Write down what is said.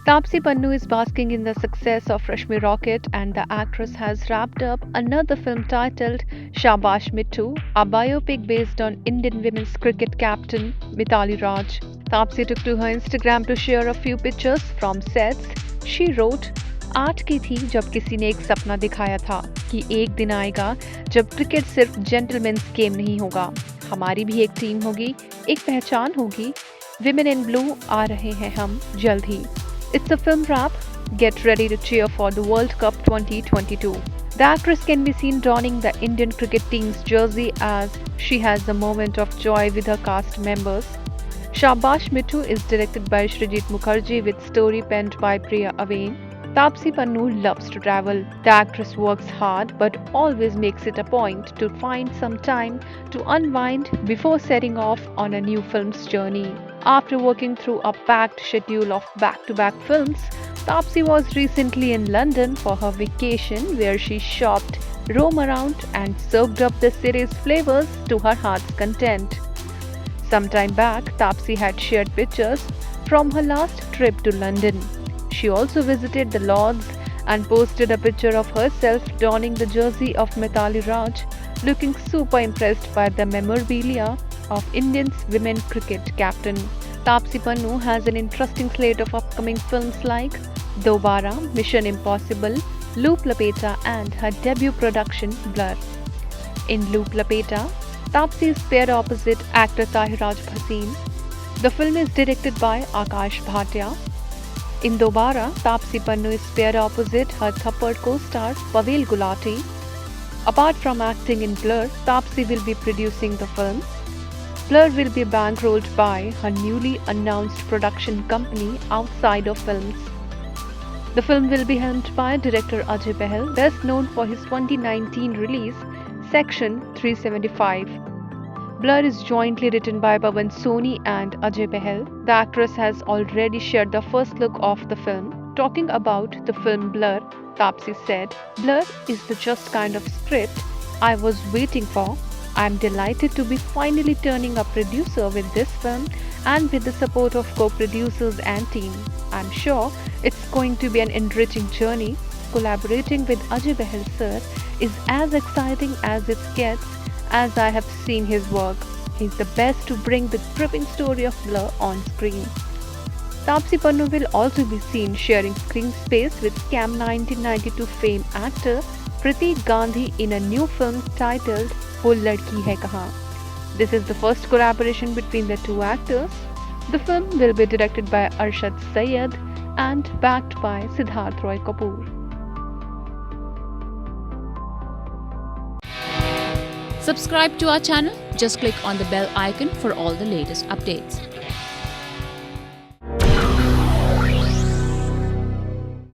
Tapsi Pannu is basking in the success of Rashmi Rocket, and the actress has wrapped up another film titled Shabash Mittu, a biopic based on Indian women's cricket captain Mithali Raj. Tapsi took to her Instagram to share a few pictures from sets. She wrote, "आठ की थी जब किसी ने एक सपना दिखाया था कि एक दिन आएगा जब क्रिकेट सिर्फ जेंटलमैन्स गेम नहीं होगा। हमारी भी एक टीम होगी, एक पहचान होगी। विमेन इन ब्लू आ रहे हैं हम जल्द ही।" It's a film wrap. Get ready to cheer for the World Cup 2022. The actress can be seen donning the Indian cricket team's jersey as she has a moment of joy with her cast members. Shabash Mittu is directed by Srijit Mukherjee with story penned by Priya Avain. Tapsi Pannu loves to travel. The actress works hard but always makes it a point to find some time to unwind before setting off on a new film's journey. After working through a packed schedule of back to back films, Tapsi was recently in London for her vacation where she shopped, roamed around, and soaked up the city's flavors to her heart's content. Some time back, Tapsi had shared pictures from her last trip to London. She also visited the Lords and posted a picture of herself donning the jersey of Mithali Raj, looking super impressed by the memorabilia of Indian's women cricket captain. Tapsi Pannu has an interesting slate of upcoming films like Dobara, Mission Impossible, Loop Lapeta, and her debut production Blur. In Loop Lapeta, Tapsi is paired opposite actor Tahiraj Bhasin. The film is directed by Akash Bhatia. In Dobara, Tapsi Pannu is paired opposite her Thappad co-star Pavel Gulati. Apart from acting in Blur, Tapsi will be producing the film. Blur will be bankrolled by her newly announced production company Outside of Films. The film will be helmed by director Ajay Bahal, best known for his 2019 release Section 375. Blur is jointly written by Pawan Soni and Ajay Bahal. The actress has already shared the first look of the film. Talking about the film Blur, Tapsi said, "Blur is the just kind of script I was waiting for. I'm delighted to be finally turning a producer with this film and with the support of co-producers and team. I'm sure it's going to be an enriching journey. Collaborating with Ajay Bahal sir is as exciting as it gets as I have seen his work. He's the best to bring the gripping story of Blur on screen." Tapsi Pannu will also be seen sharing screen space with Scam 1992 fame actor Pratik Gandhi in a new film titled "वो लड़की है कहाँ." This is the first collaboration between the two actors. The film will be directed by Arshad Syed and backed by Siddharth Roy Kapoor. Subscribe to our channel. Just click on the bell icon for all the latest updates.